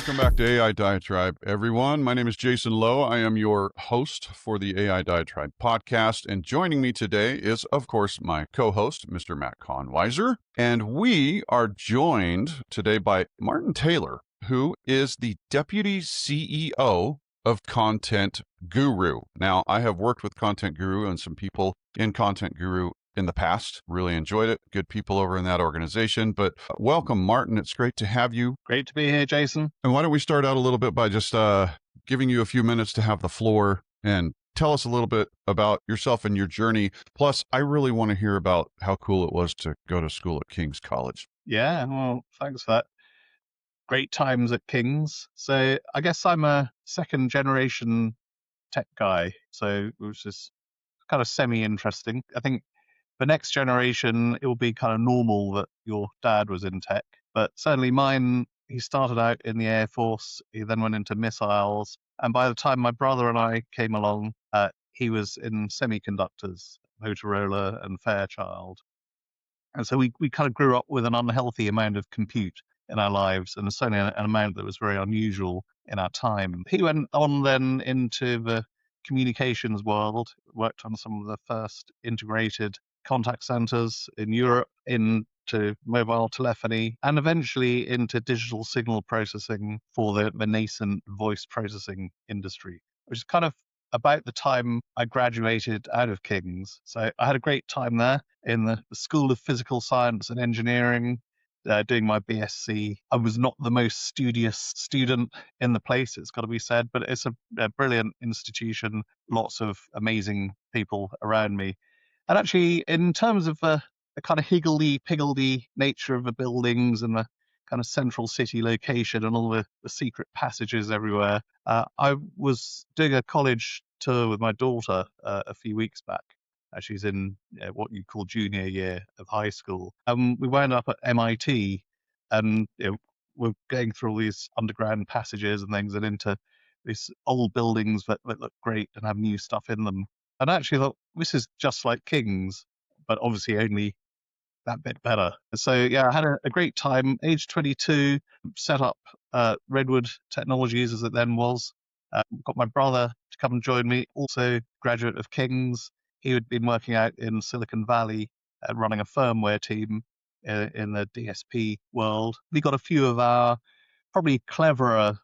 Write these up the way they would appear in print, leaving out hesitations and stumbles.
Welcome back to AI Diatribe, everyone. My name is Jason Lowe. I am your host for the AI Diatribe podcast. And joining me today is, of course, my co-host, Mr. Matt Konwiser. And we are joined today by Martin Taylor, who is the Deputy CEO of ContentGuru. Now, I have worked with ContentGuru and some people in ContentGuru in the past. Really enjoyed it. Good people over in that organization. But welcome, Martin. It's great to have you. Great to be here, Jason. And why don't we start out a little bit by just giving you a few minutes to have the floor and tell us a little bit about yourself and your journey. Plus, I really want to hear about how cool it was to go to school at King's College. Yeah, well, thanks for that. Great times at King's. So I guess I'm a second generation tech guy, so which is kind of semi-interesting. I think the next generation, it will be kind of normal that your dad was in tech. But certainly mine, he started out in the Air Force. He then went into missiles. And by the time my brother and I came along, he was in semiconductors, Motorola and Fairchild. And so we kind of grew up with an unhealthy amount of compute in our lives, and certainly an amount that was very unusual in our time. He went on then into the communications world, worked on some of the first integrated contact centers in Europe, into mobile telephony, and eventually into digital signal processing for the nascent voice processing industry, which is kind of about the time I graduated out of King's. So I had a great time there in the School of Physical Science and Engineering, doing my BSc. I was not the most studious student in the place, it's got to be said, but it's a brilliant institution, lots of amazing people around me. And actually, in terms of the kind of higgledy-piggledy nature of the buildings and the kind of central city location and all the secret passages everywhere, I was doing a college tour with my daughter a few weeks back. She's in what you call junior year of high school. We wound up at MIT, and we're going through all these underground passages and things and into these old buildings that look great and have new stuff in them. And I actually thought, this is just like King's, but obviously only that bit better. So yeah, I had a great time. Age 22, set up Redwood Technologies, as it then was. Got my brother to come and join me, also graduate of King's. He had been working out in Silicon Valley, running a firmware team in the DSP world. We got a few of our probably cleverer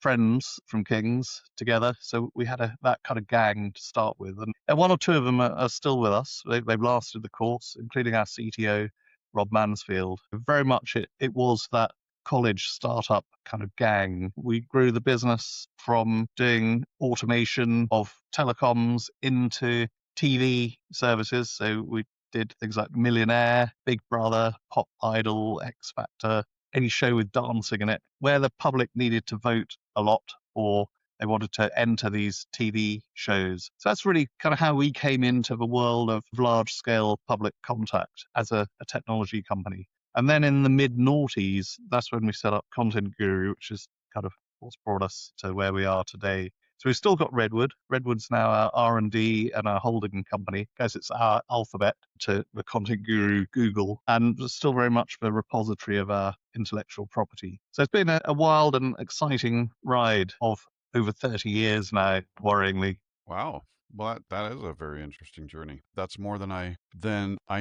friends from King's together, so we had that kind of gang to start with, and one or two of them are still with us. They've lasted the course, including our CTO, Rob Mansfield. Very much it was that college startup kind of gang. We grew the business from doing automation of telecoms into TV services, so we did things like Millionaire, Big Brother, Pop Idol, X Factor, any show with dancing in it, where the public needed to vote a lot or they wanted to enter these TV shows. So that's really kind of how we came into the world of large-scale public contact as a technology company. And then in the mid-noughties, that's when we set up ContentGuru, which is kind of what's brought us to where we are today. So we've still got Redwood. Redwood's now our R&D and our holding company. I guess it's our alphabet to the ContentGuru Google, and still very much the repository of our intellectual property. So it's been a wild and exciting ride of over 30 years now, worryingly. Wow. Well, that is a very interesting journey. That's more than I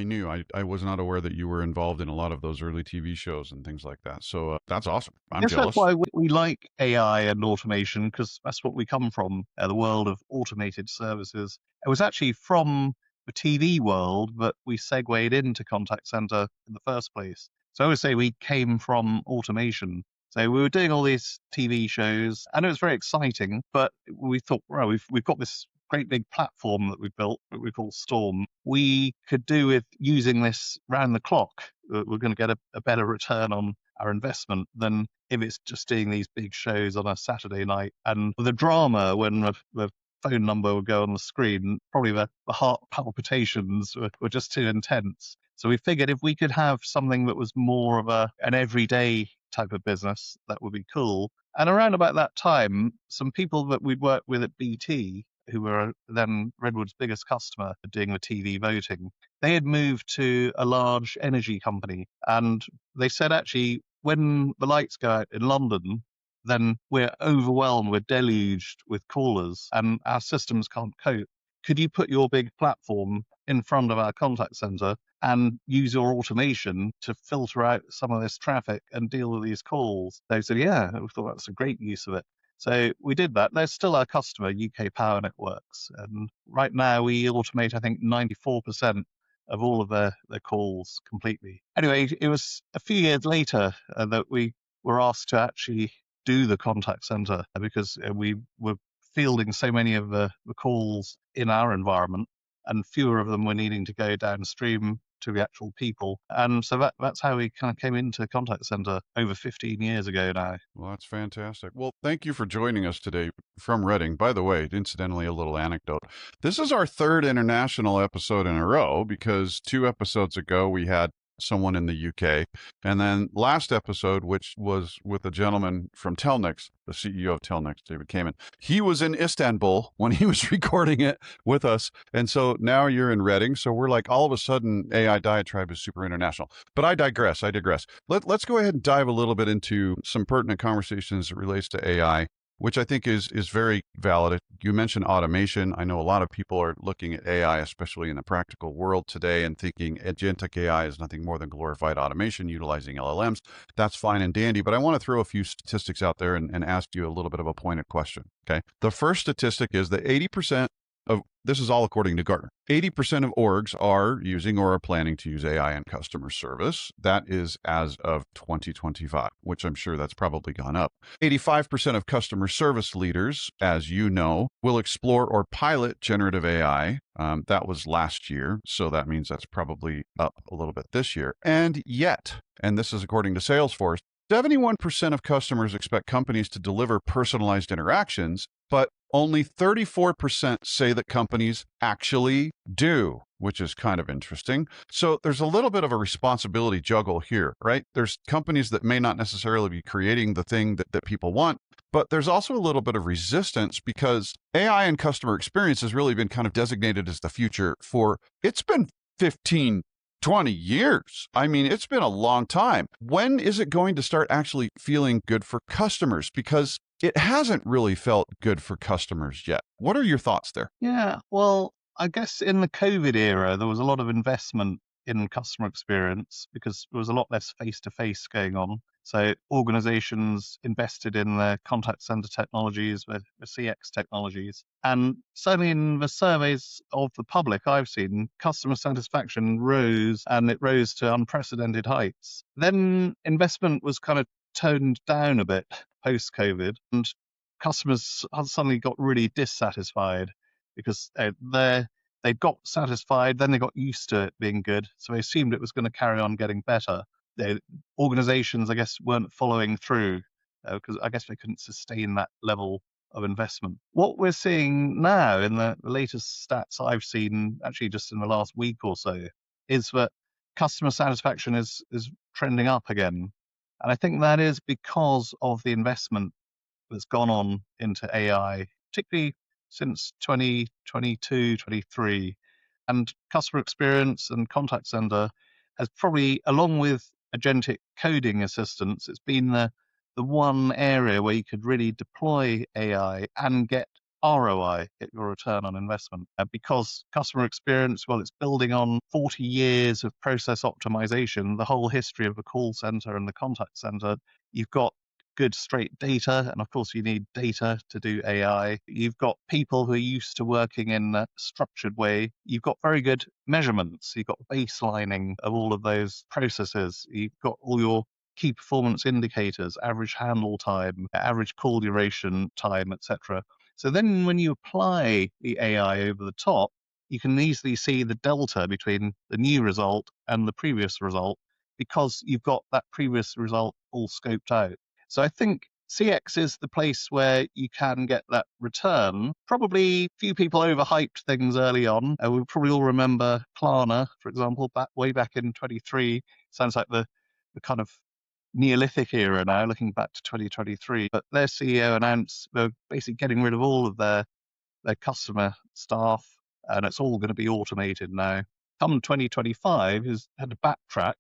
knew. I was not aware that you were involved in a lot of those early TV shows and things like that. So that's awesome. I'm jealous. That's why we like AI and automation, because that's what we come from, the world of automated services. It was actually from the TV world that we segued into contact center in the first place. So I would say we came from automation. So we were doing all these TV shows, and it was very exciting, but we thought, well, we've got this great big platform that we built that we call Storm. We could do with using this round the clock. We're going to get a better return on our investment than if it's just doing these big shows on a Saturday night. And the drama when the phone number would go on the screen, probably the heart palpitations were just too intense. So we figured if we could have something that was more of an everyday type of business, that would be cool. And around about that time, some people that we'd worked with at BT, who were then Redwood's biggest customer doing the TV voting, they had moved to a large energy company. And they said, actually, when the lights go out in London, then we're overwhelmed, we're deluged with callers, and our systems can't cope. Could you put your big platform in front of our contact center and use your automation to filter out some of this traffic and deal with these calls? They said, yeah, we thought that's a great use of it. So we did that. They're still our customer, UK Power Networks. And right now we automate, I think, 94% of all of their calls completely. Anyway, it was a few years later that we were asked to actually do the contact center because we were fielding so many of the calls in our environment, and fewer of them were needing to go downstream to the actual people. And so that's how we kind of came into contact center over 15 years ago now. Well, that's fantastic. Well, thank you for joining us today from Reading. By the way, incidentally, a little anecdote. This is our third international episode in a row because 2 episodes ago we had someone in the UK. And then last episode, which was with a gentleman from Telnix, the CEO of Telnix, David Kamen, he was in Istanbul when he was recording it with us. And so now you're in Reading. So we're like, all of a sudden, AI Diatribe is super international. But I digress. Let's go ahead and dive a little bit into some pertinent conversations that relates to AI, which I think is very valid. You mentioned automation. I know a lot of people are looking at AI, especially in the practical world today, and thinking agentic AI is nothing more than glorified automation utilizing LLMs. That's fine and dandy, but I want to throw a few statistics out there and ask you a little bit of a pointed question, okay? The first statistic is that 80% of, this is all according to Gartner, 80% of orgs are using or are planning to use AI in customer service. That is as of 2025, which I'm sure that's probably gone up. 85% of customer service leaders, as you know, will explore or pilot generative AI. That was last year, so that means that's probably up a little bit this year. And yet, and this is according to Salesforce, 71% of customers expect companies to deliver personalized interactions, but only 34% say that companies actually do, which is kind of interesting. So there's a little bit of a responsibility juggle here, right? There's companies that may not necessarily be creating the thing that people want, but there's also a little bit of resistance because AI and customer experience has really been kind of designated as the future for, it's been 15, 20 years. I mean, it's been a long time. When is it going to start actually feeling good for customers? Because it hasn't really felt good for customers yet. What are your thoughts there? Yeah, well, I guess in the COVID era, there was a lot of investment in customer experience because there was a lot less face-to-face going on. So organizations invested in their contact center technologies, with CX technologies. And certainly in the surveys of the public I've seen, customer satisfaction rose, and it rose to unprecedented heights. Then investment was kind of toned down a bit post-COVID, and customers suddenly got really dissatisfied because they got satisfied, then they got used to it being good, so they assumed it was going to carry on getting better. Organizations, I guess, weren't following through because I guess they couldn't sustain that level of investment. What we're seeing now in the latest stats I've seen, actually just in the last week or so, is that customer satisfaction is trending up again. And I think that is because of the investment that's gone on into AI, particularly since 2022, 23. And customer experience and contact center has probably, along with agentic coding assistance, it's been the one area where you could really deploy AI and get ROI, get your return on investment. Because customer experience, well, it's building on 40 years of process optimization, the whole history of the call center and the contact center. You've got good straight data, and of course you need data to do AI. You've got people who are used to working in a structured way. You've got very good measurements. You've got baselining of all of those processes. You've got all your key performance indicators, average handle time, average call duration time, etc. So then when you apply the AI over the top, you can easily see the delta between the new result and the previous result because you've got that previous result all scoped out. So I think CX is the place where you can get that return. Probably few people overhyped things early on. We probably all remember Klarna, for example, way back in 23. Sounds like the kind of Neolithic era now, looking back to 2023. But their CEO announced they're basically getting rid of all of their customer staff, and it's all going to be automated now. Come 2025, has had to backtrack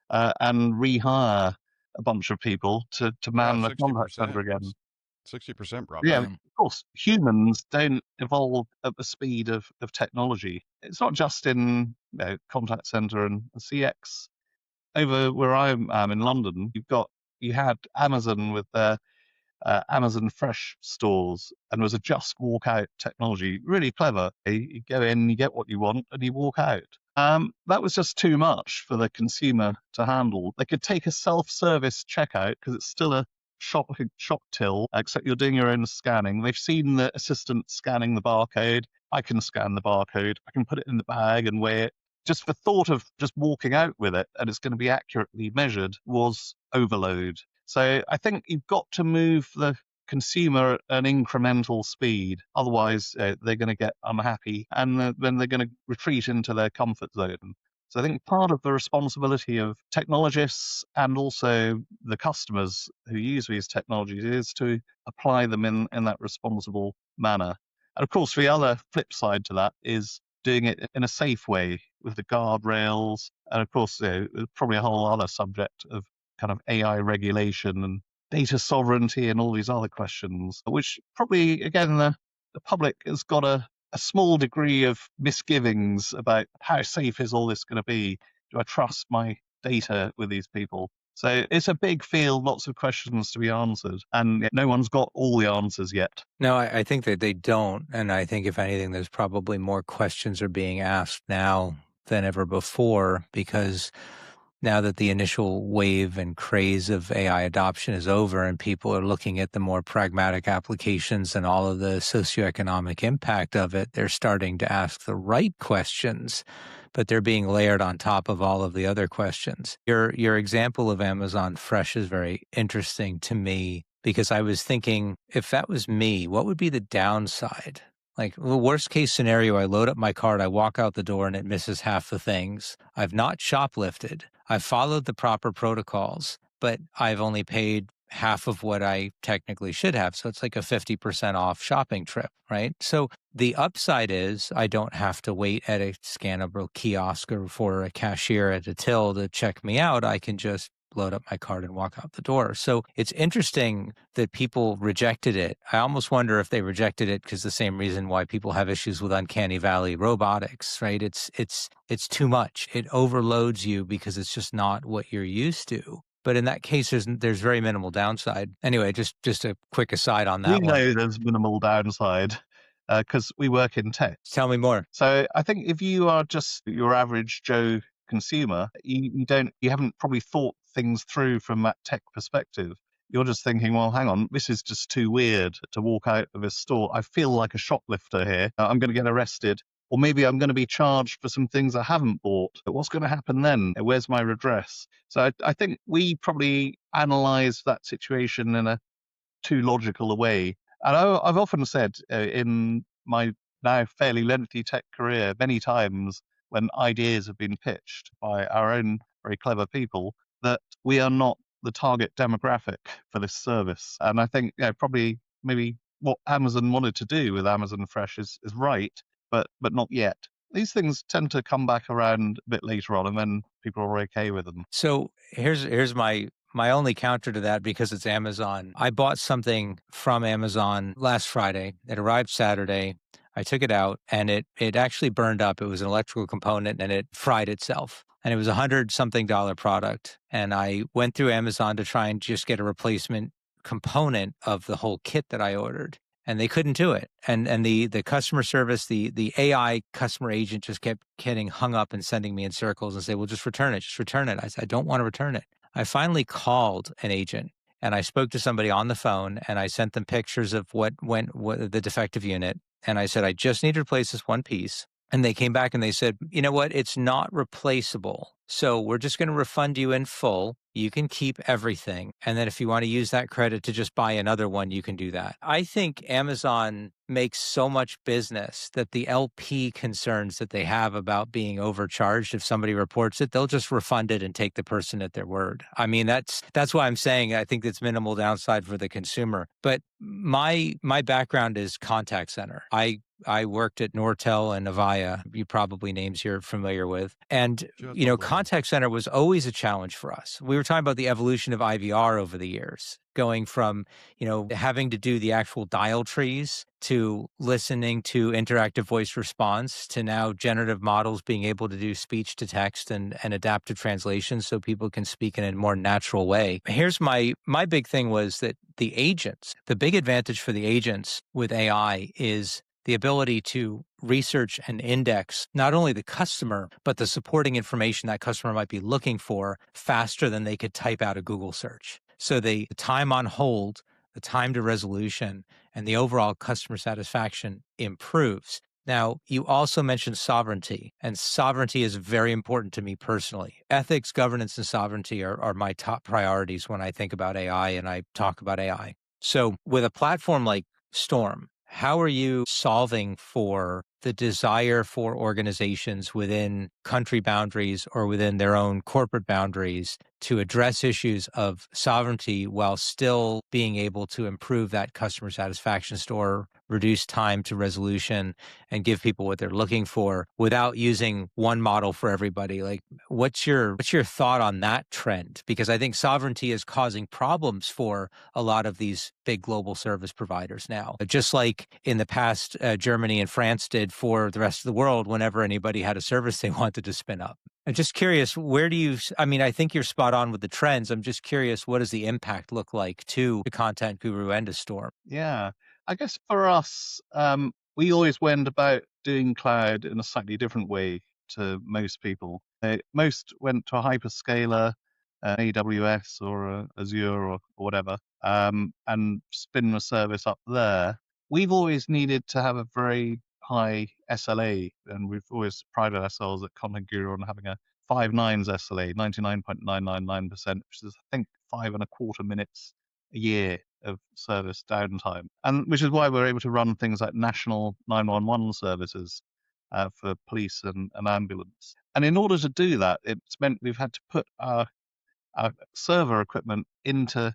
and rehire a bunch of people to man the contact center again. 60% brought Yeah, back. of course, humans don't evolve at the speed of technology. It's not just in contact center and CX. Over where I am in London, you had Amazon with their Amazon Fresh stores, and it was a just walk out technology, really clever. You go in, you get what you want, and you walk out. That was just too much for the consumer to handle. They could take a self-service checkout because it's still a shop till, except you're doing your own scanning. They've seen the assistant scanning the barcode. I can scan the barcode. I can put it in the bag and weigh it. Just the thought of just walking out with it and it's going to be accurately measured was overload. So I think you've got to move the consumer at an incremental speed. Otherwise, they're going to get unhappy and then they're going to retreat into their comfort zone. So I think part of the responsibility of technologists and also the customers who use these technologies is to apply them in that responsible manner. And of course, the other flip side to that is doing it in a safe way with the guardrails. And of course, there's probably a whole other subject of kind of AI regulation and data sovereignty and all these other questions, which probably, again, the public has got a small degree of misgivings about how safe is all this going to be? Do I trust my data with these people? So it's a big field, lots of questions to be answered, and no one's got all the answers yet. No, I think that they don't. And I think, if anything, there's probably more questions are being asked now than ever before, because now that the initial wave and craze of AI adoption is over and people are looking at the more pragmatic applications and all of the socioeconomic impact of it, they're starting to ask the right questions, but they're being layered on top of all of the other questions. Your example of Amazon Fresh is very interesting to me, because I was thinking, if that was me, what would be the downside? Like, the worst case scenario, I load up my cart, I walk out the door and it misses half the things. I've not shoplifted. I've followed the proper protocols, but I've only paid half of what I technically should have. So it's like a 50% off shopping trip, right? So the upside is I don't have to wait at a scannable kiosk or for a cashier at a till to check me out. I can just load up my cart and walk out the door. So it's interesting that people rejected it. I almost wonder if they rejected it because the same reason why people have issues with uncanny valley robotics, right? It's too much. It overloads you because it's just not what you're used to. But in that case, there's very minimal downside. Anyway, just a quick aside on that one. We know there's minimal downside because we work in tech. Tell me more. So I think if you are just your average Joe consumer, you haven't probably thought things through from that tech perspective. You're just thinking, well, hang on, this is just too weird to walk out of a store. I feel like a shoplifter here. I'm going to get arrested. Or maybe I'm going to be charged for some things I haven't bought. But what's going to happen then? Where's my redress? So I think we probably analyze that situation in a too logical a way. And I've often said in my now fairly lengthy tech career, many times when ideas have been pitched by our own very clever people, that we are not the target demographic for this service. And I think probably maybe what Amazon wanted to do with Amazon Fresh is right, but not yet. These things tend to come back around a bit later on, and then people are okay with them. So here's my only counter to that, because it's Amazon. I bought something from Amazon last Friday. It arrived Saturday. I took it out and it actually burned up. It was an electrical component and it fried itself. And it was $100-something product. And I went through Amazon to try and just get a replacement component of the whole kit that I ordered. And they couldn't do it. And the customer service, the AI customer agent just kept getting hung up and sending me in circles and say, well, just return it. Just return it. I said, I don't want to return it. I finally called an agent and I spoke to somebody on the phone and I sent them pictures of what the defective unit. And I said, I just need to replace this one piece. And they came back and they said, you know what? It's not replaceable. So we're just going to refund you in full. You can keep everything. And then if you want to use that credit to just buy another one, you can do that. I think Amazon makes so much business that the LP concerns that they have about being overcharged, if somebody reports it, they'll just refund it and take the person at their word. I mean, that's why I'm saying I think it's minimal downside for the consumer. But my background is contact center. I I worked at Nortel and Avaya, you probably names you're familiar with. And, Just a you know, little. contact center was always a challenge for us. We were talking about the evolution of IVR over the years, going from, you know, having to do the actual dial trees to listening to interactive voice response to now generative models being able to do speech to text and adaptive translation so people can speak in a more natural way. Here's my big thing was that the agents, the big advantage for the agents with AI is the ability to research and index not only the customer, but the supporting information that customer might be looking for faster than they could type out a Google search. So the time on hold, the time to resolution, and the overall customer satisfaction improves. Now, you also mentioned sovereignty, and sovereignty is very important to me personally. Ethics, governance, and sovereignty are my top priorities when I think about AI and I talk about AI. So with a platform like Storm, how are you solving for the desire for organizations within country boundaries or within their own corporate boundaries to address issues of sovereignty while still being able to improve that customer satisfaction score, reduce time to resolution, and give people what they're looking for without using one model for everybody? Like, what's your thought on that trend? Because I think sovereignty is causing problems for a lot of these big global service providers now, just like in the past, Germany and France did for the rest of the world whenever anybody had a service they wanted to spin up. I'm just curious, I mean, I think you're spot on with the trends. I'm just curious, what does the impact look like to the ContentGuru and to Storm? Yeah, I guess for us, we always went about doing cloud in a slightly different way to most people. Most went to a hyperscaler, AWS or Azure or whatever, and spin a service up there. We've always needed to have a very high SLA, and we've always prided ourselves at ContentGuru on having a 5 nines SLA, 99.999%, which is, I think, 5.25 minutes a year of service downtime, and which is why we're able to run things like national 911 services for police and ambulance. And in order to do that, it's meant we've had to put our server equipment into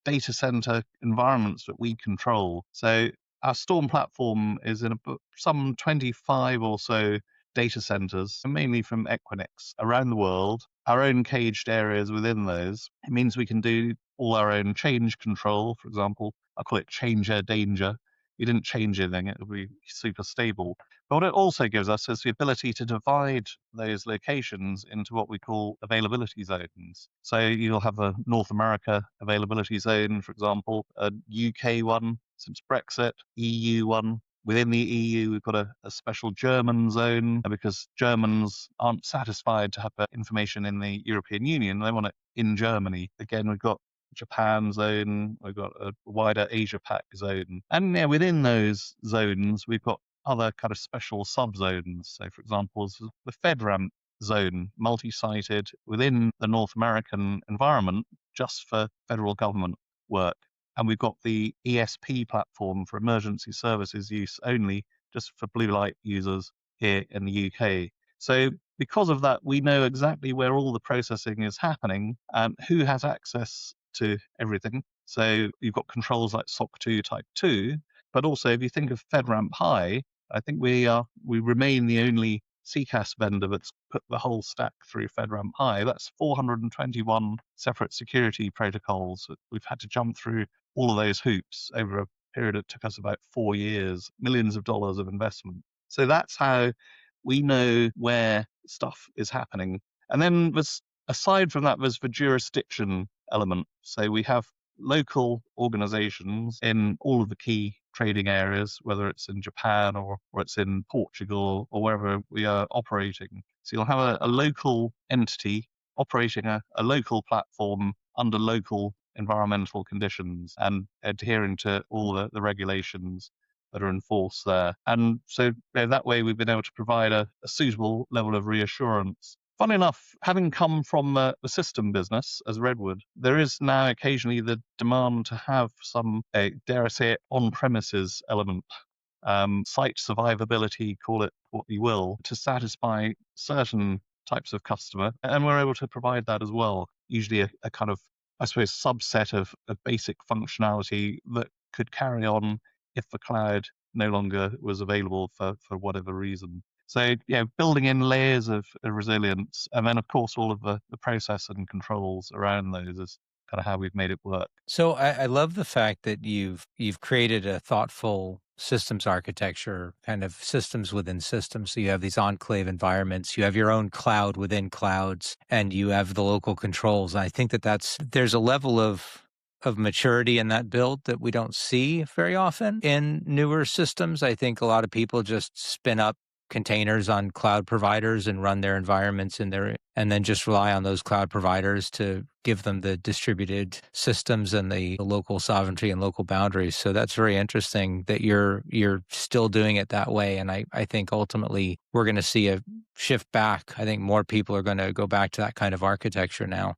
data center environments that we control. So our Storm platform is in some 25 or so data centers, mainly from Equinix around the world, our own caged areas within those. It means we can do all our own change control, for example. I call it changer danger. You didn't change anything, it will be super stable. But what it also gives us is the ability to divide those locations into what we call availability zones. So you'll have a North America availability zone, for example, a UK one since Brexit, EU one. Within the EU, we've got a special German zone because Germans aren't satisfied to have that information in the European Union. They want it in Germany. Again, we've got Japan zone, we've got a wider Asia Pac zone. And yeah, within those zones, we've got other kind of special subzones. So, for example, the FedRAMP zone, multi-sited within the North American environment, just for federal government work. And we've got the ESP platform for emergency services use only, just for blue light users here in the UK. So because of that, we know exactly where all the processing is happening and who has access to everything. So you've got controls like SOC 2 Type 2, but also if you think of FedRAMP High, I think we remain the only CCAS vendor that's put the whole stack through FedRAMP High. That's 421 separate security protocols that we've had to jump through all of those hoops over a period that took us about 4 years, millions of dollars of investment. So that's how we know where stuff is happening. And then aside from that, there's the jurisdiction element. So we have local organizations in all of the key trading areas, whether it's in Japan or it's in Portugal or wherever we are operating. So you'll have a local entity operating a local platform under local environmental conditions and adhering to all the regulations that are enforced there. And so that way we've been able to provide a suitable level of reassurance. Funny enough, having come from the system business as Redwood, there is now occasionally the demand to have some, dare I say it, on-premises element, site survivability, call it what you will, to satisfy certain types of customer. And we're able to provide that as well, usually a kind of, I suppose, subset of basic functionality that could carry on if the cloud no longer was available for whatever reason. So, building in layers of resilience, and then, of course, all of the process and controls around those is kind of how we've made it work. So I love the fact that you've created a thoughtful systems architecture, kind of systems within systems. So you have these enclave environments, you have your own cloud within clouds, and you have the local controls. And I think that there's a level of maturity in that build that we don't see very often in newer systems. I think a lot of people just spin up containers on cloud providers and run their environments and then just rely on those cloud providers to give them the distributed systems and the local sovereignty and local boundaries. So that's very interesting that you're still doing it that way. And I think ultimately we're going to see a shift back. I think more people are going to go back to that kind of architecture now.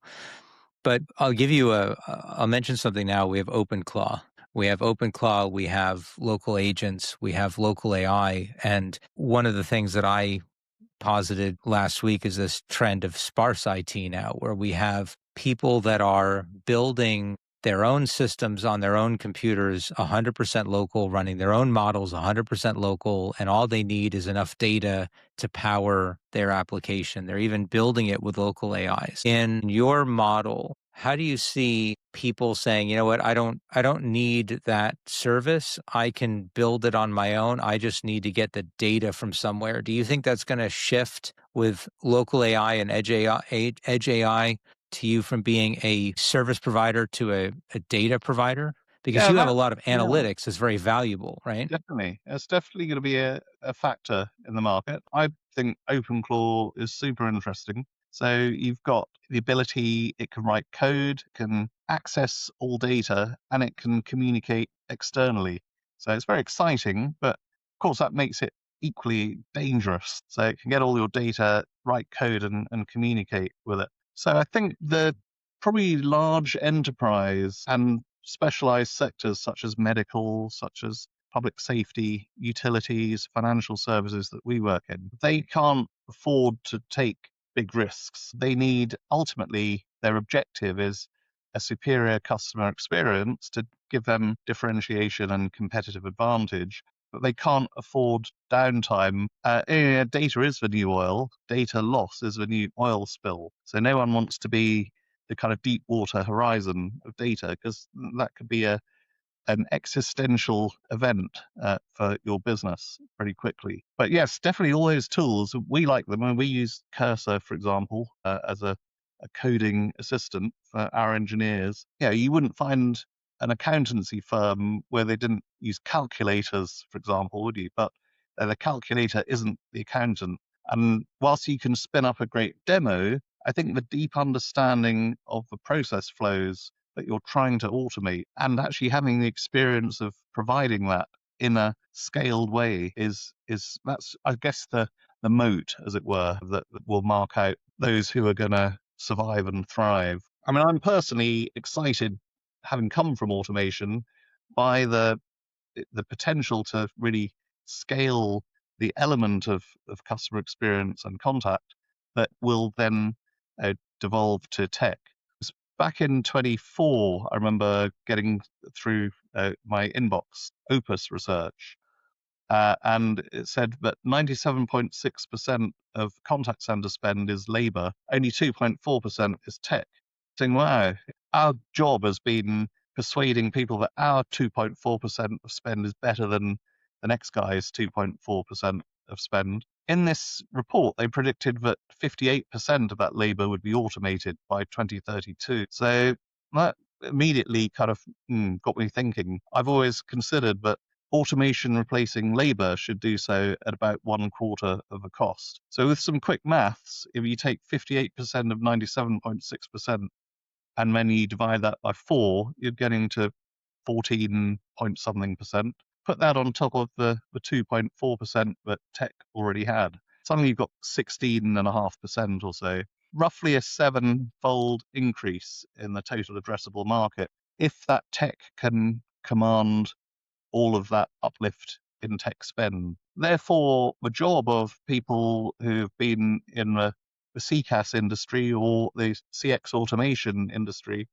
But I'll give you I'll mention something now. We have OpenClaw. We have OpenClaw, we have local agents, we have local AI. And one of the things that I posited last week is this trend of sparse IT now, where we have people that are building their own systems on their own computers, 100% local, running their own models, 100% local, and all they need is enough data to power their application. They're even building it with local AIs. In your model, how do you see people saying, you know what, I don't need that service. I can build it on my own. I just need to get the data from somewhere. Do you think that's going to shift with local AI and edge AI to you from being a service provider to a data provider? Because you have a lot of analytics that's very valuable, right? Definitely. It's definitely going to be a factor in the market. I think OpenClaw is super interesting. So you've got the ability, it can write code, can access all data, and it can communicate externally. So it's very exciting, but of course that makes it equally dangerous. So it can get all your data, write code, and communicate with it. So I think the probably large enterprise and specialized sectors such as medical, such as public safety, utilities, financial services that we work in, they can't afford to take big risks. They need, ultimately, their objective is a superior customer experience to give them differentiation and competitive advantage, but they can't afford downtime. Data is the new oil. Data loss is the new oil spill. So no one wants to be the kind of deep water horizon of data, because that could be an existential event for your business pretty quickly. But yes, definitely all those tools, we like them. And we use Cursor, for example, as a coding assistant for our engineers. You wouldn't find an accountancy firm where they didn't use calculators, for example, would you? But the calculator isn't the accountant. And whilst you can spin up a great demo, I think the deep understanding of the process flows that you're trying to automate and actually having the experience of providing that in a scaled way is that's, I guess, the moat, as it were, that will mark out those who are going to survive and thrive. I mean, I'm personally excited, having come from automation, by the potential to really scale the element of customer experience and contact that will then devolve to tech. Back in 24, I remember getting through my inbox Opus research, and it said that 97.6% of contact center spend is labor, only 2.4% is tech. Saying, wow, our job has been persuading people that our 2.4% of spend is better than the next guy's 2.4% of spend. In this report, they predicted that 58% of that labor would be automated by 2032. So that immediately kind of got me thinking. I've always considered that automation replacing labor should do so at about 1/4 of the cost. So with some quick maths, if you take 58% of 97.6% and then you divide that by 4, you're getting to 14 point something percent. Put that on top of the 2.4% that tech already had. Suddenly you've got 16.5% or so, roughly a 7-fold increase in the total addressable market if that tech can command all of that uplift in tech spend. Therefore, the job of people who've been in the CCaaS industry or the CX automation industry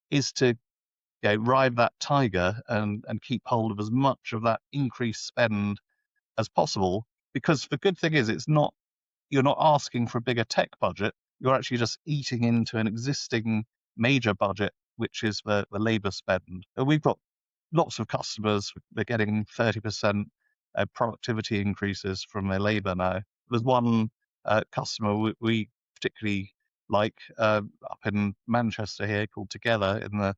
is to ride that tiger and keep hold of as much of that increased spend as possible. Because the good thing is, you're not asking for a bigger tech budget. You're actually just eating into an existing major budget, which is the labor spend. And we've got lots of customers. They're getting 30% productivity increases from their labor now. There's one customer we particularly like up in Manchester here called Together in the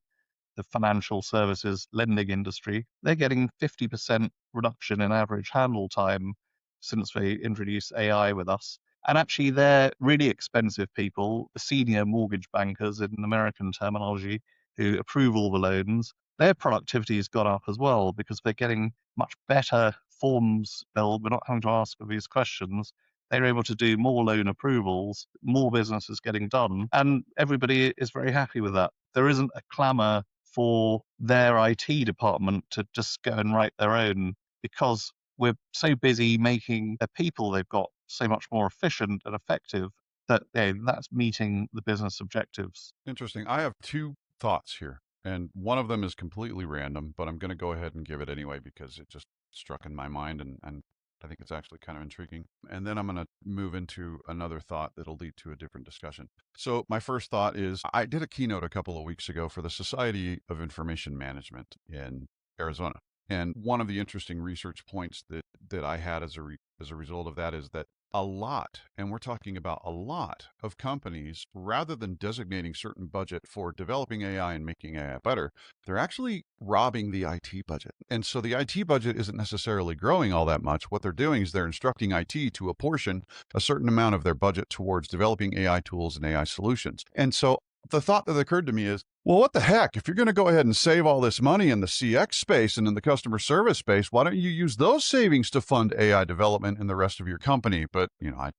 financial services lending industry. They're getting 50% reduction in average handle time since they introduced AI with us. And actually, they're really expensive people, the senior mortgage bankers in American terminology, who approve all the loans. Their productivity has gone up as well because they're getting much better forms filled. We're not having to ask for these questions. They're able to do more loan approvals, more business is getting done, and everybody is very happy with that. There isn't a clamour for their IT department to just go and write their own because we're so busy making the people they've got so much more efficient and effective that that's meeting the business objectives. Interesting. I have two thoughts here, and one of them is completely random, but I'm going to go ahead and give it anyway because it just struck in my mind, and I think it's actually kind of intriguing. And then I'm going to move into another thought that'll lead to a different discussion. So my first thought is I did a keynote a couple of weeks ago for the Society of Information Management in Arizona. And one of the interesting research points that I had as a result of that is that a lot, and we're talking about a lot of companies, rather than designating certain budget for developing AI and making AI better, they're actually robbing the IT budget. And so the IT budget isn't necessarily growing all that much. What they're doing is they're instructing IT to apportion a certain amount of their budget towards developing AI tools and AI solutions. And so the thought that occurred to me is, well, what the heck? If you're going to go ahead and save all this money in the CX space and in the customer service space, why don't you use those savings to fund AI development in the rest of your company? But,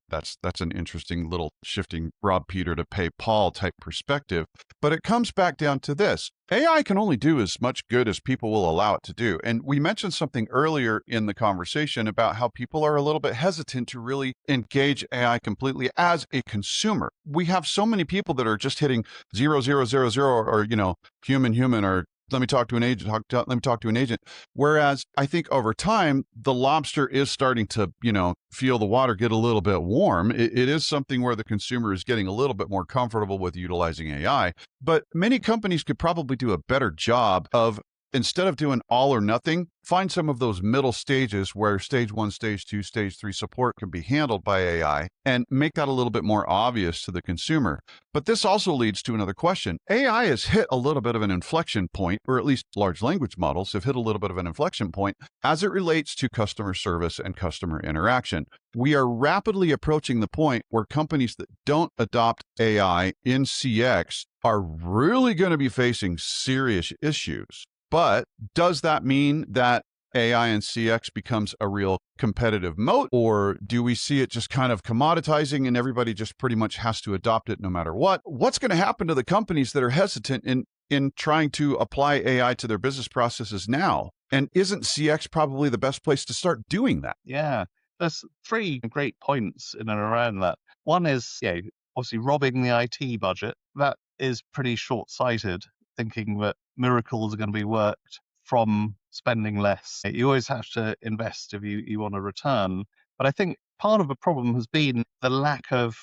that's an interesting little shifting rob Peter to pay Paul type perspective. But it comes back down to this. AI can only do as much good as people will allow it to do. And we mentioned something earlier in the conversation about how people are a little bit hesitant to really engage AI completely as a consumer. We have so many people that are just hitting 0,000 or, human, or let me talk to an agent, let me talk to an agent. Whereas I think over time, the lobster is starting to, feel the water get a little bit warm. It is something where the consumer is getting a little bit more comfortable with utilizing AI. But many companies could probably do a better job of, instead of doing all or nothing, find some of those middle stages where stage 1, stage 2, stage 3 support can be handled by AI and make that a little bit more obvious to the consumer. But this also leads to another question. AI has hit a little bit of an inflection point, or at least large language models have hit a little bit of an inflection point as it relates to customer service and customer interaction. We are rapidly approaching the point where companies that don't adopt AI in CX are really going to be facing serious issues. But does that mean that AI and CX becomes a real competitive moat, or do we see it just kind of commoditizing and everybody just pretty much has to adopt it no matter what? What's going to happen to the companies that are hesitant in trying to apply AI to their business processes now? And isn't CX probably the best place to start doing that? Yeah, there's three great points in and around that. One is, obviously robbing the IT budget. That is pretty short-sighted, thinking that miracles are going to be worked from spending less. You always have to invest if you want a return. But I think part of the problem has been the lack of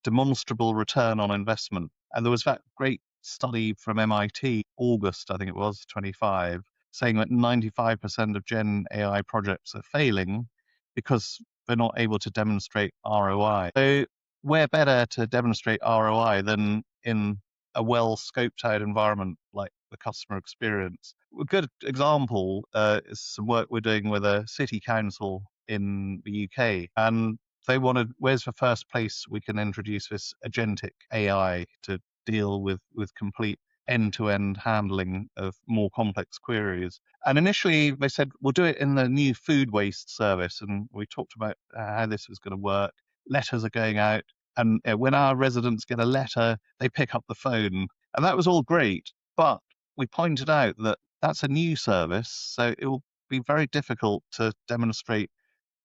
demonstrable return on investment. And there was that great study from MIT, August, I think it was, 25, saying that 95% of Gen AI projects are failing because they're not able to demonstrate ROI. So where better to demonstrate ROI than in a well-scoped out environment like the customer experience? A good example is some work we're doing with a city council in the UK, and they wanted, where's the first place we can introduce this agentic AI to deal with complete end-to-end handling of more complex queries. And initially they said, we'll do it in the new food waste service. And we talked about how this was going to work. Letters are going out. And when our residents get a letter, they pick up the phone. And that was all great. But we pointed out that that's a new service. So it will be very difficult to demonstrate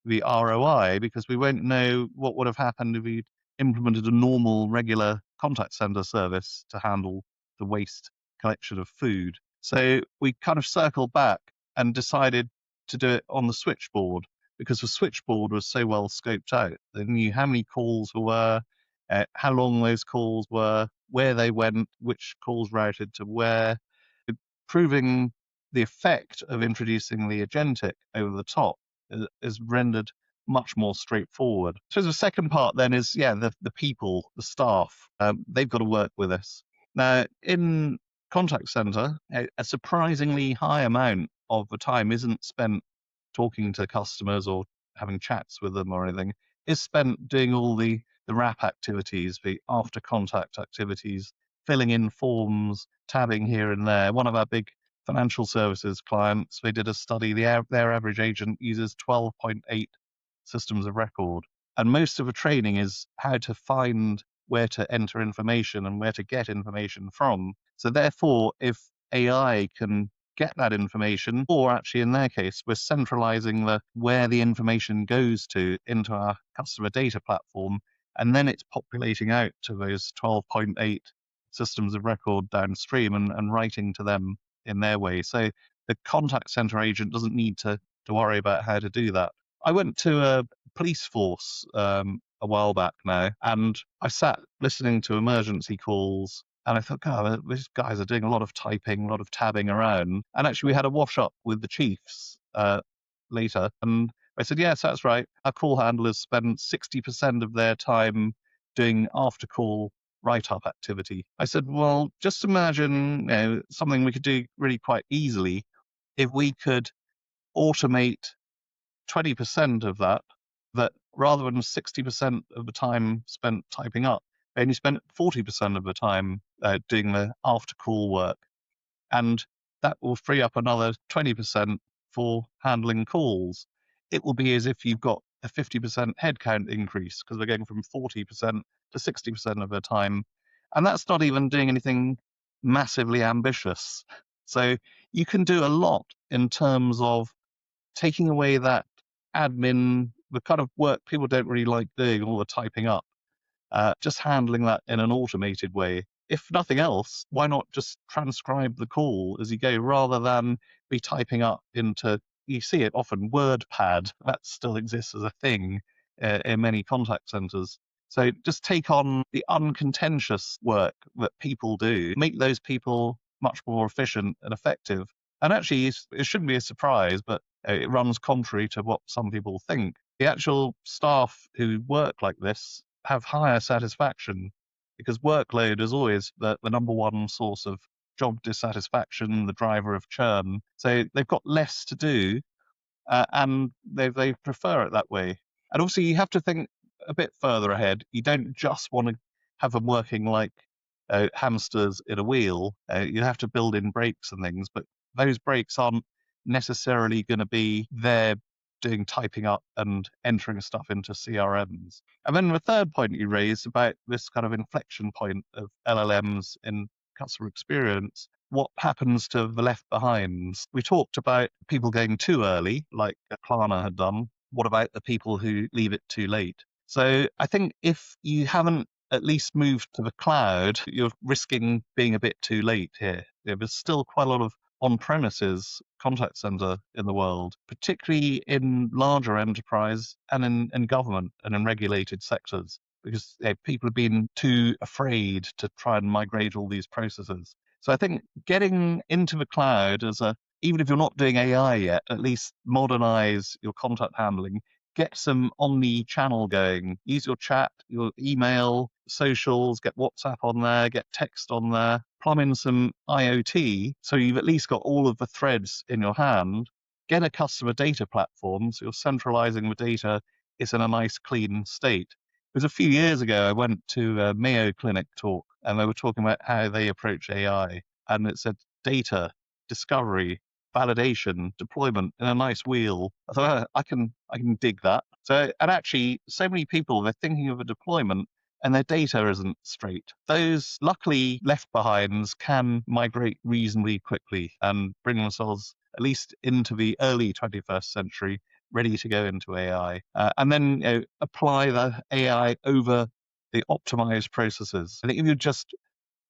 the ROI because we won't know what would have happened if we'd implemented a normal, regular contact center service to handle the waste collection of food. So we kind of circled back and decided to do it on the switchboard, because the switchboard was so well scoped out. They knew how many calls there were, how long those calls were, where they went, which calls routed to where, proving the effect of introducing the agentic over the top is rendered much more straightforward. So the second part then is, the people, the staff, they've got to work with us. Now, in contact center, a surprisingly high amount of the time isn't spent talking to customers or having chats with them or anything. Is spent doing all the wrap activities, the after contact activities, filling in forms, tabbing here and there. One of our big financial services clients, they did a study. Their average agent uses 12.8 systems of record. And most of the training is how to find where to enter information and where to get information from. So therefore, if AI can get that information, or actually in their case, we're centralizing where the information goes to into our customer data platform, and then it's populating out to those 12.8 systems of record downstream and writing to them in their way. So the contact center agent doesn't need to worry about how to do that. I went to a police force a while back now, and I sat listening to emergency calls, and I thought, God, these guys are doing a lot of typing, a lot of tabbing around. And actually, we had a wash up with the chiefs later, and I said, yes, that's right. Our call handlers spend 60% of their time doing after call write-up activity. I said, well, just imagine something we could do really quite easily if we could automate 20% of that rather than 60% of the time spent typing up, they only spent 40% of the time doing the after-call work. And that will free up another 20% for handling calls. It will be as if you've got a 50% headcount increase, because we're going from 40% to 60% of the time. And that's not even doing anything massively ambitious. So you can do a lot in terms of taking away that admin, the kind of work people don't really like doing, all the typing up, just handling that in an automated way. If nothing else, why not just transcribe the call as you go, rather than be typing up into, you see it often, WordPad, that still exists as a thing in many contact centers. So just take on the uncontentious work that people do, make those people much more efficient and effective. And actually, it shouldn't be a surprise, but it runs contrary to what some people think. The actual staff who work like this have higher satisfaction, because workload is always the number one source of job dissatisfaction, the driver of churn. So they've got less to do, and they prefer it that way. And obviously, you have to think a bit further ahead. You don't just want to have them working like hamsters in a wheel. You have to build in breaks and things, but those breaks aren't necessarily going to be there doing typing up and entering stuff into CRMs. And then the third point you raised about this kind of inflection point of LLMs in customer experience, what happens to the left behinds? We talked about people going too early, like Klarna had done. What about the people who leave it too late? So I think if you haven't at least moved to the cloud, you're risking being a bit too late here. There's still quite a lot of on-premises contact center in the world, particularly in larger enterprise and in government and in regulated sectors, because people have been too afraid to try and migrate all these processes. So I think getting into the cloud even if you're not doing AI yet, at least modernize your contact handling, get some omni-channel going. Use your chat, your email, socials, get WhatsApp on there, get text on there, plumb in some IoT, so you've at least got all of the threads in your hand. Get a customer data platform, so you're centralizing the data. It's in a nice, clean state. It was a few years ago, I went to a Mayo Clinic talk, and they were talking about how they approach AI. And it said data, discovery, validation, deployment in a nice wheel. I thought, I can dig that. So, and actually, so many people, they're thinking of a deployment and their data isn't straight. Those luckily left behinds can migrate reasonably quickly and bring themselves at least into the early 21st century, ready to go into AI. And then apply the AI over the optimized processes. I think if you just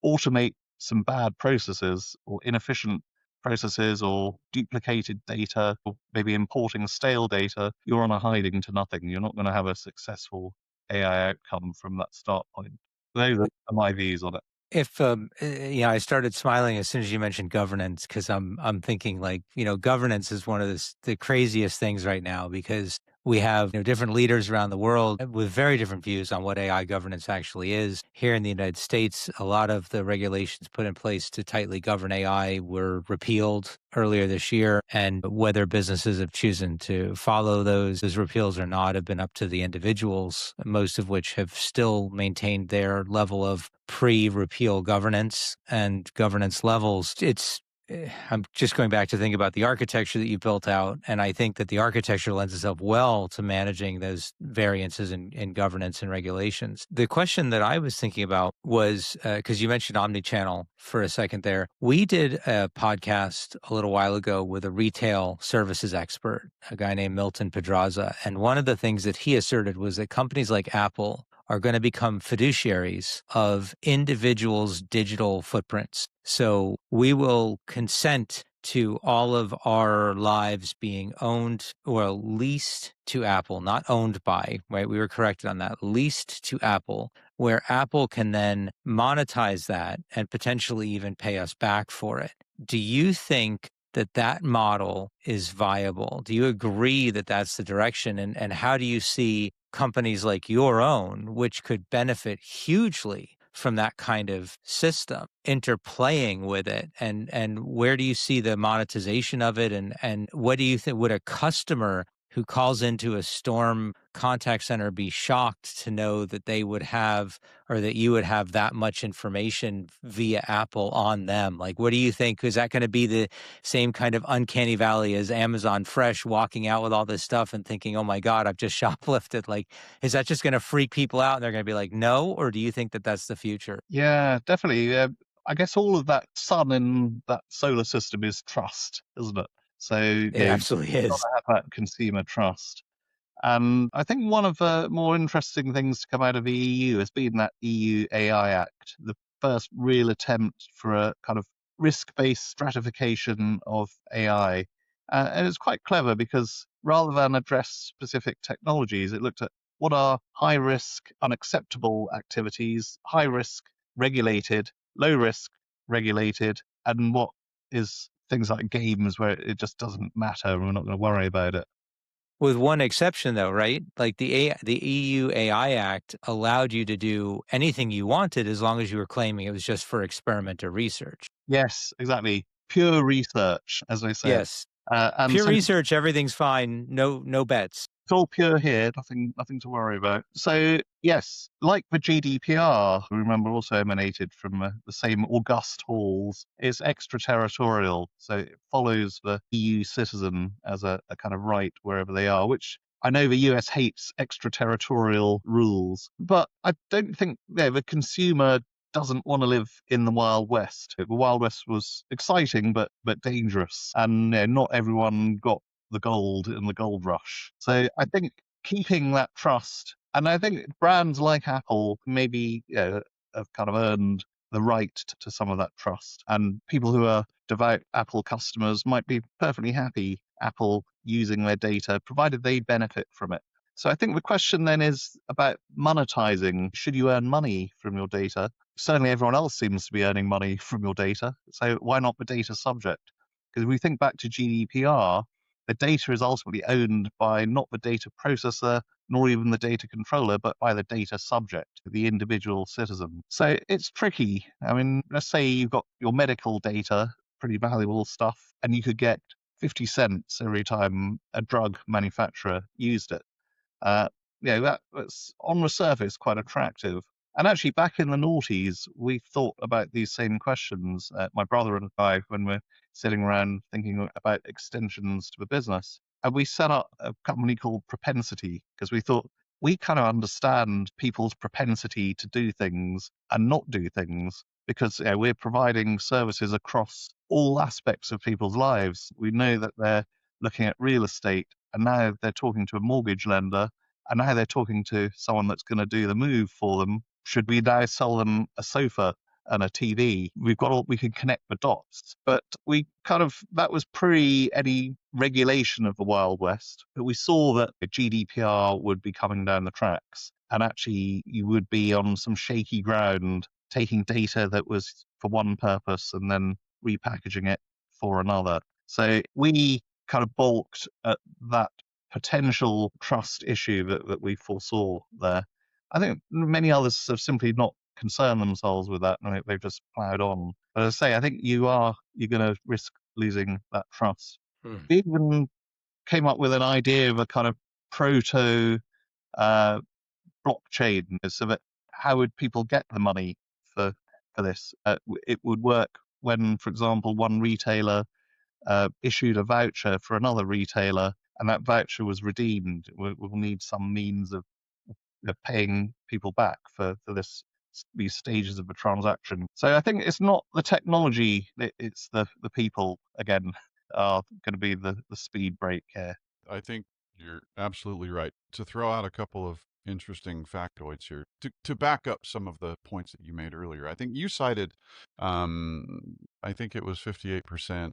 automate some bad processes or inefficient processes or duplicated data, or maybe importing stale data, you're on a hiding to nothing. You're not going to have a successful AI outcome from that start point. Those are my views on it. If I started smiling as soon as you mentioned governance, because I'm thinking like, governance is one of the craziest things right now, because we have different leaders around the world with very different views on what AI governance actually is. Here in the United States, a lot of the regulations put in place to tightly govern AI were repealed earlier this year, and whether businesses have chosen to follow those repeals or not have been up to the individuals, most of which have still maintained their level of pre-repeal governance and governance levels. I'm just going back to think about the architecture that you built out, and I think that the architecture lends itself well to managing those variances in governance and regulations. The question that I was thinking about was, because you mentioned omnichannel for a second there, we did a podcast a little while ago with a retail services expert, a guy named Milton Pedraza, and one of the things that he asserted was that companies like Apple are going to become fiduciaries of individuals' digital footprints. So we will consent to all of our lives being owned or leased to Apple, not owned by, right? We were corrected on that, leased to Apple, where Apple can then monetize that and potentially even pay us back for it. Do you think that model is viable? Do you agree that that's the direction? And how do you see companies like your own, which could benefit hugely from that kind of system, interplaying with it? And where do you see the monetization of it? And what do you think? Would a customer who calls into a Storm contact center be shocked to know that they would have, or that you would have that much information via Apple on them? Like, what do you think? Is that going to be the same kind of uncanny valley as Amazon Fresh walking out with all this stuff and thinking, oh my God, I've just shoplifted? Like, is that just going to freak people out and they're going to be like, no? Or do you think that that's the future? Yeah, definitely. I guess all of that sun in that solar system is trust, isn't it? So, It absolutely you've got is. to have that consumer trust. And I think one of the more interesting things to come out of the EU has been that EU AI Act, the first real attempt for a kind of risk-based stratification of AI. And it's quite clever because rather than address specific technologies, it looked at what are high risk, unacceptable activities, high risk, regulated, low risk, regulated, and what is things like games where it just doesn't matter and we're not going to worry about it. With one exception, though, right? Like the EU AI Act allowed you to do anything you wanted as long as you were claiming it was just for experiment or research. Yes, exactly. Pure research, as I said. Yes. And Pure so research, everything's fine. No bets. it's all pure here, nothing to worry about. So yes, like the GDPR, remember also emanated from the same august halls, is extraterritorial. So it follows the EU citizen as a kind of right wherever they are, which I know the US hates extraterritorial rules, but I don't think the consumer doesn't want to live in the Wild West. The Wild West was exciting but dangerous, and not everyone got the gold in the gold rush. So I think keeping that trust, and I think brands like Apple maybe have kind of earned the right to some of that trust. And people who are devout Apple customers might be perfectly happy Apple using their data, provided they benefit from it. So I think the question then is about monetizing. Should you earn money from your data? Certainly everyone else seems to be earning money from your data. So why not the data subject? Because if we think back to GDPR, the data is ultimately owned by not the data processor, nor even the data controller, but by the data subject, the individual citizen. So it's tricky. I mean, let's say you've got your medical data, pretty valuable stuff, and you could get 50 cents every time a drug manufacturer used it. That's on the surface quite attractive. And actually, back in the noughties, we thought about these same questions. My brother and I, when we're sitting around thinking about extensions to the business, and we set up a company called Propensity because we thought we kind of understand people's propensity to do things and not do things because we're providing services across all aspects of people's lives. We know that they're looking at real estate, and now they're talking to a mortgage lender, and now they're talking to someone that's going to do the move for them. Should we now sell them a sofa? and a TV. We can connect the dots. But that was pre any regulation of the Wild West. But we saw that GDPR would be coming down the tracks, and actually you would be on some shaky ground taking data that was for one purpose and then repackaging it for another. So we kind of balked at that potential trust issue that we foresaw there. I think many others have simply not concerned themselves with that, and they've just plowed on. But as I say, I think you're going to risk losing that trust. We even came up with an idea of a kind of proto blockchain, so that how would people get the money for this? It would work when, for example, one retailer issued a voucher for another retailer, and that voucher was redeemed. We'll need some means of paying people back for these stages of a transaction. So I think it's not the technology, it's the people, again, are going to be the speed break here. I think you're absolutely right. To throw out a couple of interesting factoids here to back up some of the points that you made earlier. I think you cited, I think it was 58%.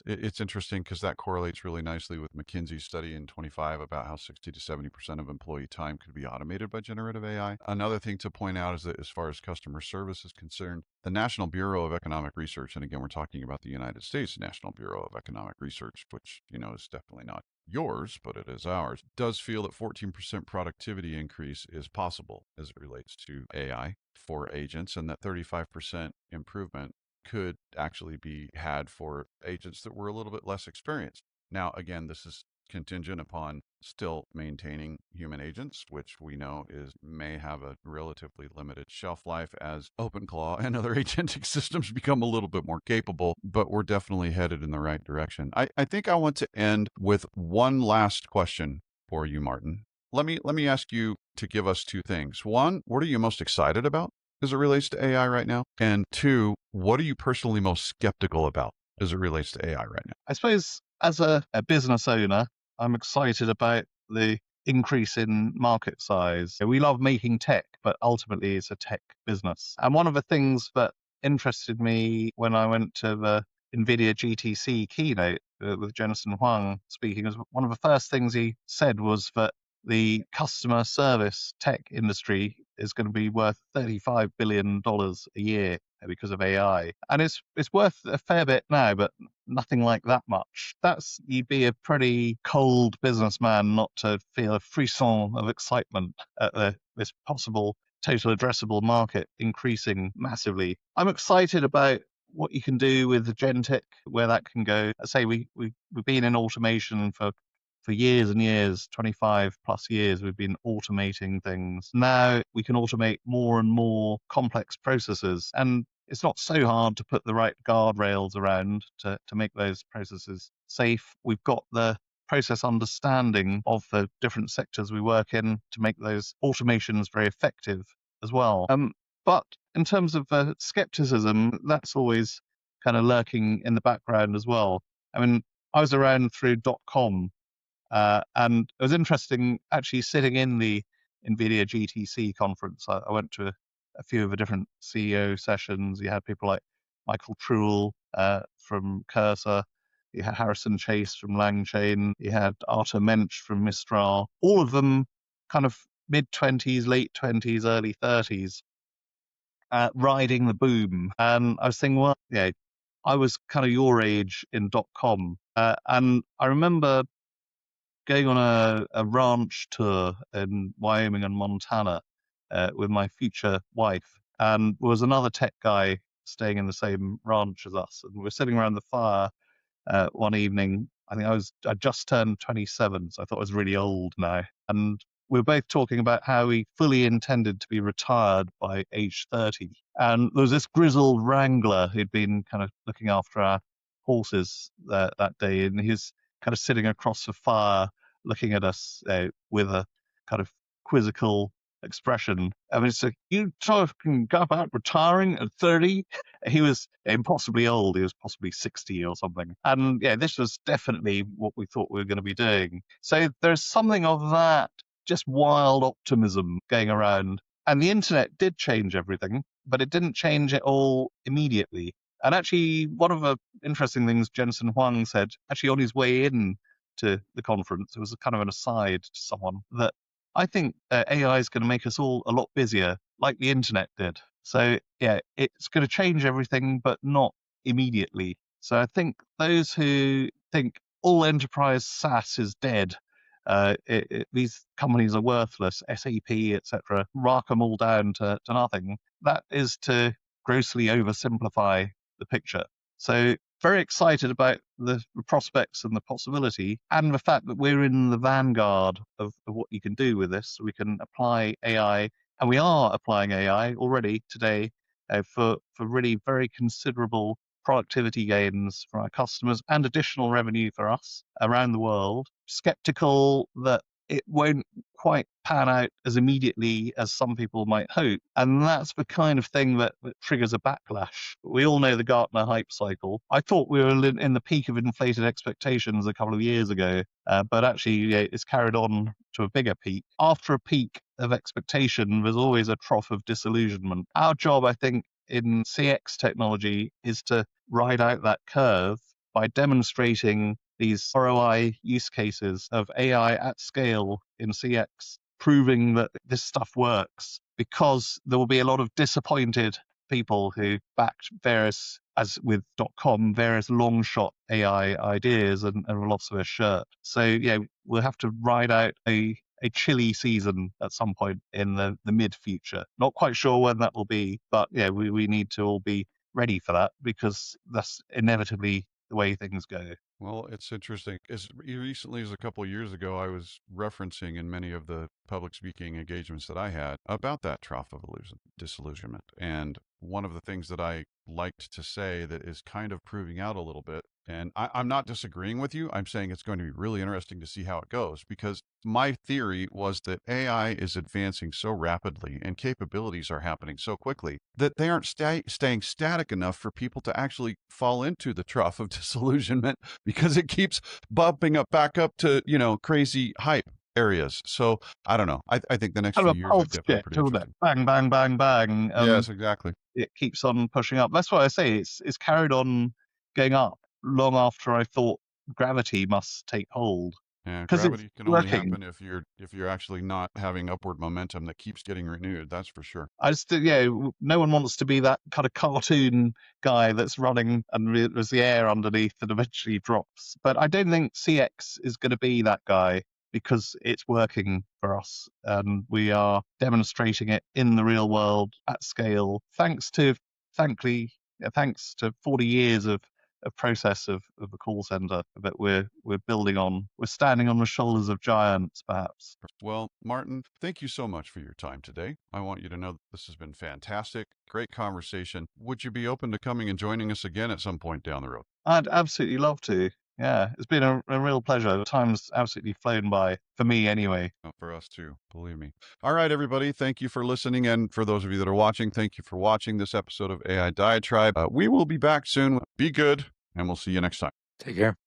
It's interesting because that correlates really nicely with McKinsey's study in 25 about how 60 to 70% of employee time could be automated by generative AI. Another thing to point out is that as far as customer service is concerned, the National Bureau of Economic Research, and again, we're talking about the United States National Bureau of Economic Research, which, is definitely not yours, but it is ours, does feel that 14% productivity increase is possible as it relates to AI for agents, and that 35% improvement could actually be had for agents that were a little bit less experienced. Now, again, this is contingent upon still maintaining human agents, which we know may have a relatively limited shelf life as OpenClaw and other agentic systems become a little bit more capable, but we're definitely headed in the right direction. I think I want to end with one last question for you, Martin. Let me ask you to give us two things. One, what are you most excited about as it relates to AI right now? And two, what are you personally most skeptical about as it relates to AI right now? I suppose as a business owner, I'm excited about the increase in market size. We love making tech, but ultimately it's a tech business. And one of the things that interested me when I went to the NVIDIA GTC keynote with Jensen Huang speaking, was one of the first things he said was that the customer service tech industry is going to be worth $35 billion a year because of AI. And it's worth a fair bit now, but nothing like that much. You'd be a pretty cold businessman not to feel a frisson of excitement at this possible total addressable market increasing massively. I'm excited about what you can do with Agentic, where that can go. I say we've been in automation for years and years, 25 plus years, we've been automating things. Now we can automate more and more complex processes. And it's not so hard to put the right guardrails around to make those processes safe. We've got the process understanding of the different sectors we work in to make those automations very effective as well. But in terms of skepticism, that's always kind of lurking in the background as well. I mean, I was around through .com, and it was interesting actually sitting in the NVIDIA GTC conference. I went to a few of the different CEO sessions. You had people like Michael Truel from Cursor. You had Harrison Chase from LangChain. You had Arthur Mensch from Mistral. All of them kind of mid-20s, late 20s, early 30s, riding the boom. And I was thinking, well, yeah, I was kind of your age in .com. And I remember going on a ranch tour in Wyoming and Montana with my future wife, and there was another tech guy staying in the same ranch as us, and we were sitting around the fire one evening. I think I just turned 27, so I thought I was really old now, and we were both talking about how we fully intended to be retired by age 30. And there was this grizzled wrangler who'd been kind of looking after our horses that day, and he was kind of sitting across the fire looking at us with a kind of quizzical expression. I mean, it's like, you talking about retiring at 30? He was impossibly old. He was possibly 60 or something. And yeah, this was definitely what we thought we were going to be doing. So there's something of that just wild optimism going around. And the internet did change everything. but it didn't change it all immediately. And actually, one of the interesting things Jensen Huang said, actually on his way in to the conference, it was kind of an aside to someone, that I think AI is going to make us all a lot busier, like the internet did. So yeah, it's going to change everything, but not immediately. So I think those who think all enterprise SaaS is dead, these companies are worthless, SAP, etc., mark them all down to nothing, that is to grossly oversimplify the picture. So very excited about the prospects and the possibility, and the fact that we're in the vanguard of what you can do with this. We can apply AI, and we are applying AI already today for really very considerable productivity gains for our customers and additional revenue for us around the world. Skeptical that it won't quite pan out as immediately as some people might hope. And that's the kind of thing that triggers a backlash. We all know the Gartner hype cycle. I thought we were in the peak of inflated expectations a couple of years ago, but actually it's carried on to a bigger peak. After a peak of expectation, there's always a trough of disillusionment. Our job, I think, in CX technology is to ride out that curve by demonstrating these ROI use cases of AI at scale in CX, proving that this stuff works, because there will be a lot of disappointed people who backed various, as with .com, various long shot AI ideas and lost their shirt. So yeah, we'll have to ride out a chilly season at some point in the mid future. Not quite sure when that will be, but yeah, we need to all be ready for that, because that's inevitably the way things go. Well, it's interesting. As recently as a couple of years ago, I was referencing in many of the public speaking engagements that I had about that trough of disillusionment. And one of the things that I liked to say that is kind of proving out a little bit, and I'm not disagreeing with you, I'm saying it's going to be really interesting to see how it goes, because my theory was that AI is advancing so rapidly and capabilities are happening so quickly that they aren't staying static enough for people to actually fall into the trough of disillusionment, because it keeps bumping up back up to, crazy hype areas. So I don't know. I think the next Kind few of a years are pulse definitely check, pretty isn't it? interesting. Bang, bang, bang, bang. Yes, exactly. It keeps on pushing up. That's why I say it's carried on going up long after I thought gravity must take hold, Yeah, because it's gravity can only working. happen if you're actually not having upward momentum that keeps getting renewed. That's for sure. No one wants to be that kind of cartoon guy that's running and there's the air underneath that eventually drops. But I don't think CX is going to be that guy, because it's working for us and we are demonstrating it in the real world at scale, thanks to 40 years of process of the call center that we're building on. We're standing on the shoulders of giants, perhaps. Well, Martin, thank you so much for your time today. I want you to know that this has been fantastic. Great conversation. Would you be open to coming and joining us again at some point down the road? I'd absolutely love to. Yeah, it's been a real pleasure. The time's absolutely flown by, for me anyway. For us too, believe me. All right, everybody, thank you for listening. And for those of you that are watching, thank you for watching this episode of AI Diatribe. We will be back soon. Be good, and we'll see you next time. Take care.